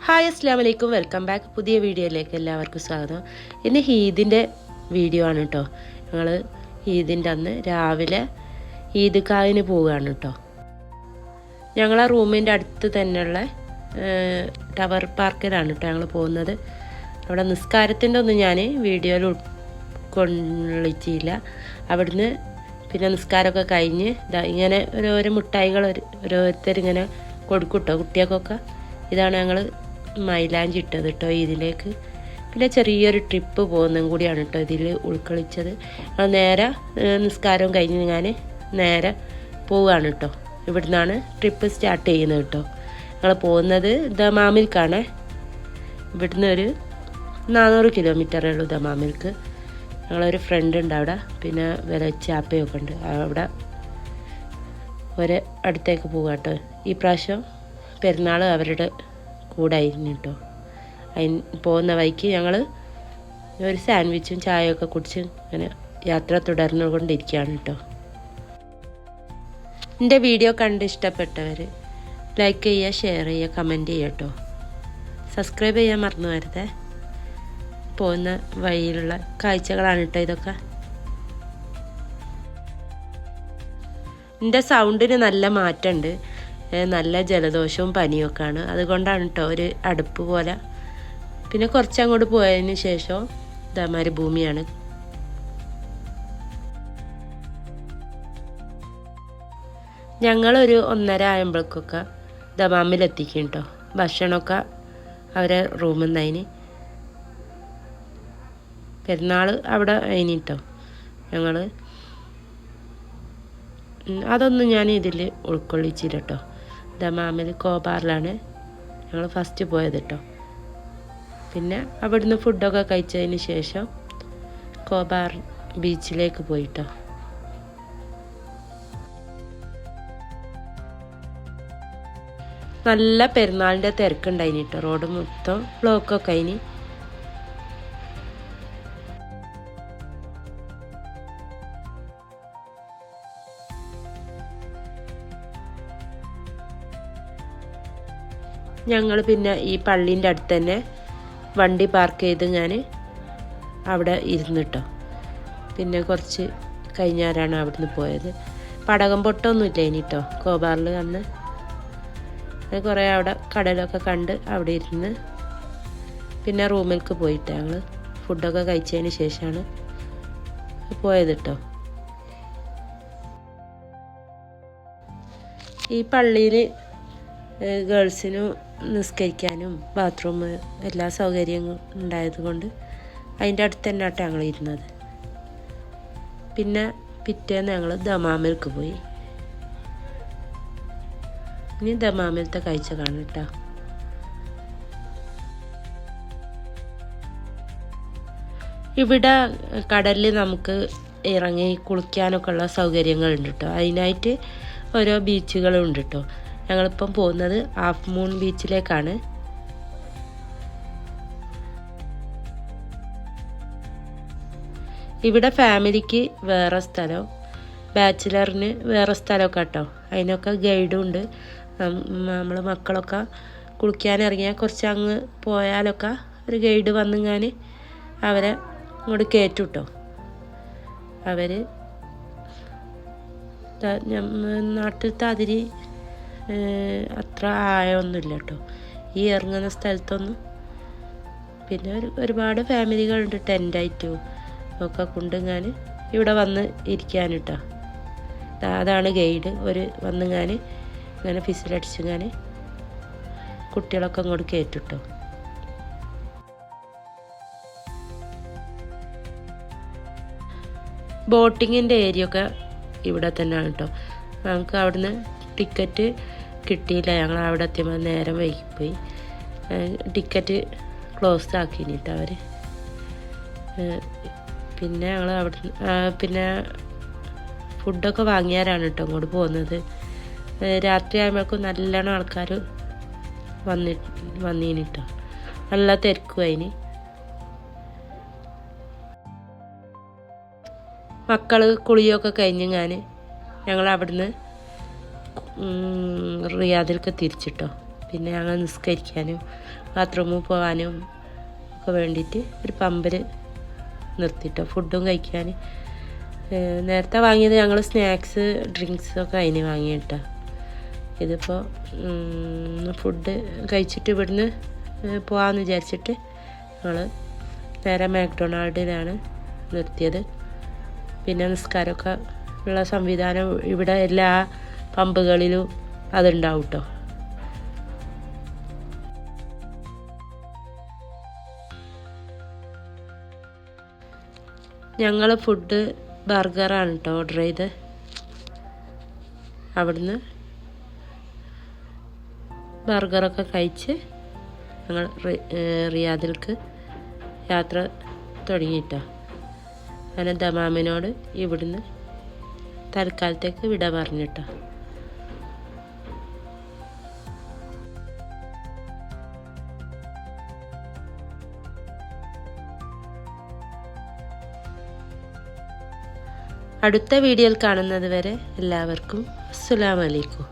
Hi അസ്സലാമു അലൈക്കും, welcome back. പുതിയ വീഡിയോയിലേക്ക് എല്ലാവർക്കും സ്വാഗതം. ഇന്ന് ഈദിൻ്റെ വീഡിയോ ആണ് കേട്ടോ. ഞങ്ങൾ ഈദിൻ്റെ അന്ന് രാവിലെ ഈദ്ഗാഹിന് പോവുകയാണ് കേട്ടോ. ഞങ്ങളെ റൂമിൻ്റെ അടുത്ത് തന്നെയുള്ള ടവർ പാർക്കിലാണ് കേട്ടോ ഞങ്ങൾ പോകുന്നത്. അവിടെ നിസ്കാരത്തിൻ്റെ ഒന്നും ഞാൻ വീഡിയോയിൽ ഉൾക്കൊള്ളിച്ചില്ല. അവിടുന്ന് പിന്നെ നിസ്കാരമൊക്കെ കഴിഞ്ഞ് ഇങ്ങനെ ഓരോ മിഠായികൾ ഓരോരുത്തരിങ്ങനെ കൊടുക്കും കേട്ടോ കുട്ടികൾക്കൊക്കെ. ഇതാണ് ഞങ്ങൾ മൈലാഞ്ചി ഇട്ടത് കേട്ടോ ഇതിലേക്ക്. പിന്നെ ചെറിയൊരു ട്രിപ്പ് പോകുന്നതും കൂടിയാണ് കേട്ടോ ഇതിൽ ഉൾക്കൊള്ളിച്ചത്. നേരെ നിസ്കാരവും കഴിഞ്ഞ് ഞാൻ നേരെ പോവുകയാണ് കേട്ടോ. ഇവിടുന്നാണ് ട്രിപ്പ് സ്റ്റാർട്ട് ചെയ്യുന്നത് കേട്ടോ. ഞങ്ങൾ പോകുന്നത് ദമാമിൽക്കാണ്. ഇവിടുന്ന് ഒരു 400 കിലോമീറ്ററേ ഉള്ളൂ ദമാമിൽക്ക്. ഞങ്ങളൊരു ഫ്രണ്ട് ഉണ്ട് അവിടെ, പിന്നെ വിലച്ചാപ്പയൊക്കെ ഉണ്ട് അവിടെ. ഒരു അടുത്തേക്ക് പോവുക കേട്ടോ. ഈ പ്രാവശ്യം പെരുന്നാൾ അവരുടെ കൂടെ ആയിരുന്നു കേട്ടോ. പോകുന്ന വഴിക്ക് ഞങ്ങൾ ഒരു സാൻഡ്വിച്ചും ചായയൊക്കെ കുടിച്ച് അങ്ങനെ യാത്ര തുടർന്നുകൊണ്ടിരിക്കുകയാണ് കേട്ടോ. എൻ്റെ വീഡിയോ കണ്ട് ഇഷ്ടപ്പെട്ടവർ ലൈക്ക് ചെയ്യുക, ഷെയർ ചെയ്യുക, കമൻറ്റ് ചെയ്യുക കേട്ടോ. സബ്സ്ക്രൈബ് ചെയ്യാൻ മറന്നു വരുതേ. പോകുന്ന വഴിയിലുള്ള കാഴ്ചകളാണ് കേട്ടോ ഇതൊക്കെ. എൻ്റെ സൗണ്ടിന് നല്ല മാറ്റമുണ്ട്. നല്ല ജലദോഷവും പനിയൊക്കെയാണ്, അതുകൊണ്ടാണ് കേട്ടോ ഒരു അടുപ്പ് പോലെ. പിന്നെ കുറച്ചങ്ങോട്ട് പോയതിന് ശേഷം മരുഭൂമിയാണ്. ഞങ്ങളൊരു 1:30 ആകുമ്പോഴേക്കൊക്കെ ദമാമിലെത്തിക്കും കേട്ടോ. ഭക്ഷണമൊക്കെ അവരെ റൂമിൽ നിന്നതിന് പെരുന്നാൾ അവിടെ അതിന് കേട്ടോ. ഞങ്ങൾ അതൊന്നും ഞാൻ ഇതിൽ ഉൾക്കൊള്ളിച്ചില്ല കേട്ടോ. ദമാമിൽ കോബാറിലാണ് ഞങ്ങൾ ഫസ്റ്റ് പോയത് കേട്ടോ. പിന്നെ അവിടുന്ന് ഫുഡൊക്കെ കഴിച്ചതിന് ശേഷം കോബാർ ബീച്ചിലേക്ക് പോയിട്ടോ. നല്ല പെരുന്നാളിൻ്റെ തിരക്കുണ്ടായിന് കേട്ടോ. റോഡ് മൊത്തം ബ്ലോക്കൊക്കെ അതിന്. ഞങ്ങൾ പിന്നെ ഈ പള്ളീൻ്റെ അടുത്ത് തന്നെ വണ്ടി പാർക്ക് ചെയ്ത് ഞാൻ അവിടെ ഇരുന്നിട്ടോ. പിന്നെ കുറച്ച് കഴിഞ്ഞാലാണ് അവിടുന്ന് പോയത്. പടകം പൊട്ടൊന്നും ഇല്ല ഇനി കേട്ടോ കോബാറിൽ അന്ന്. കുറേ അവിടെ കടലൊക്കെ കണ്ട് അവിടെ ഇരുന്ന് പിന്നെ റൂമിലേക്ക് പോയിട്ട് ഞങ്ങൾ ഫുഡൊക്കെ കഴിച്ചതിന് ശേഷമാണ് പോയത് കേട്ടോ. ഈ പള്ളിയിൽ ഗേൾസിനും നിസ്കരിക്കാനും ബാത്റൂം എല്ലാ സൗകര്യങ്ങളും ഉണ്ടായതുകൊണ്ട് അതിൻ്റെ അടുത്ത് തന്നെ ആട്ടോ ഞങ്ങൾ ഇരുന്നത്. പിന്നെ പിറ്റേന്ന് ഞങ്ങൾ ദമാമിൽക്ക് പോയി. ഇനി ദമാമിലത്തെ കാഴ്ച കാണും കേട്ടോ. ഇവിടെ കടലിൽ നമുക്ക് ഇറങ്ങി കുളിക്കാനൊക്കെ ഉള്ള സൗകര്യങ്ങളുണ്ട് കേട്ടോ. അതിനായിട്ട് ഓരോ ബീച്ചുകളും ഉണ്ട് കേട്ടോ. ഞങ്ങളിപ്പം പോകുന്നത് ഹാഫ് മൂൺ ബീച്ചിലേക്കാണ്. ഇവിടെ ഫാമിലിക്ക് വേറെ സ്ഥലം, ബാച്ചിലറിന് വേറെ സ്ഥലമൊക്കെ കേട്ടോ. അതിനൊക്കെ ഗൈഡും ഉണ്ട്. നമ്മൾ മക്കളൊക്കെ കുളിക്കാനിറങ്ങിയാൽ കുറച്ച് അങ്ങ് പോയാലൊക്കെ ഒരു ഗൈഡ് വന്നിങ്ങാൻ അവരെ ഇങ്ങോട്ട് കയറ്റും കേട്ടോ. അവർ നാട്ടിലത്തെ അതിരി അത്ര ആയമൊന്നുമില്ല കേട്ടോ ഈ ഇറങ്ങുന്ന സ്ഥലത്തൊന്നും. പിന്നെ ഒരുപാട് ഫാമിലികളുണ്ട് ടെൻ്റായിട്ടും ഒക്കെ കൊണ്ട് ഞാൻ ഇവിടെ വന്ന് ഇരിക്കാൻ കേട്ടോ. അതാണ് ഗൈഡ്. വന്നിങ്ങാൻ ഇങ്ങനെ ഫിസിലടിച്ചിങ്ങാൻ കുട്ടികളൊക്കെ അങ്ങോട്ട് കയറ്റും കേട്ടോ. ബോട്ടിങ്ങിൻ്റെ ഏരിയ ഒക്കെ ഇവിടെ തന്നെയാണ് കേട്ടോ. നമുക്ക് അവിടുന്ന് ടിക്കറ്റ് കിട്ടിയില്ല. ഞങ്ങൾ അവിടെ എത്തിയപ്പോൾ നേരം വൈകിപ്പോയി. ടിക്കറ്റ് ക്ലോസ് ആക്കിയിട്ട് അവർ. പിന്നെ ഞങ്ങൾ അവിടുന്ന് പിന്നെ ഫുഡൊക്കെ വാങ്ങിയാലാണ് കേട്ടോ ഇങ്ങോട്ട് പോകുന്നത്. രാത്രി ആകുമ്പോഴേക്കും നല്ലോണം ആൾക്കാർ വന്നീന് കേട്ടോ. നല്ല തിരക്കും അതിന്. മക്കൾ കുളിയൊക്കെ കഴിഞ്ഞ് ഞങ്ങൾ അവിടുന്ന് റിയാദിലേക്ക് തിരിച്ചിട്ടോ. പിന്നെ ഞങ്ങൾ നിസ്കരിക്കാനും ബാത്റൂമിൽ പോകാനും ഒക്കെ വേണ്ടിയിട്ട് ഒരു പമ്പിൽ നിർത്തിയിട്ടോ ഫുഡും കഴിക്കാൻ. നേരത്തെ വാങ്ങിയത് ഞങ്ങൾ സ്നാക്സ് ഡ്രിങ്ക്സൊക്കെ അതിന് വാങ്ങിയിട്ടോ. ഇതിപ്പോൾ ഫുഡ് കഴിച്ചിട്ട് ഇവിടുന്ന് പോകാമെന്ന് വിചാരിച്ചിട്ട് ഞങ്ങൾ നേരെ മാക്ഡൊണാൾഡിലാണ് നിർത്തിയത്. പിന്നെ നിസ്കാരമൊക്കെ ഉള്ള സംവിധാനം ഇവിടെ എല്ലാ പമ്പുകളിലും അതുണ്ടാവും കേട്ടോ. ഞങ്ങൾ ഫുഡ് ബർഗറാണ് കേട്ടോ ഓർഡർ ചെയ്ത്. അവിടുന്ന് ബർഗറൊക്കെ കഴിച്ച് ഞങ്ങൾ റിയാദിലേക്ക് യാത്ര തുടങ്ങിയിട്ടോ. അങ്ങനെ ദമാമിനോട് ഇവിടുന്ന് തൽക്കാലത്തേക്ക് വിട പറഞ്ഞിട്ടോ. അടുത്ത വീഡിയോയിൽ കാണുന്നത് വരെ എല്ലാവർക്കും അസ്സലാമു അലൈക്കും.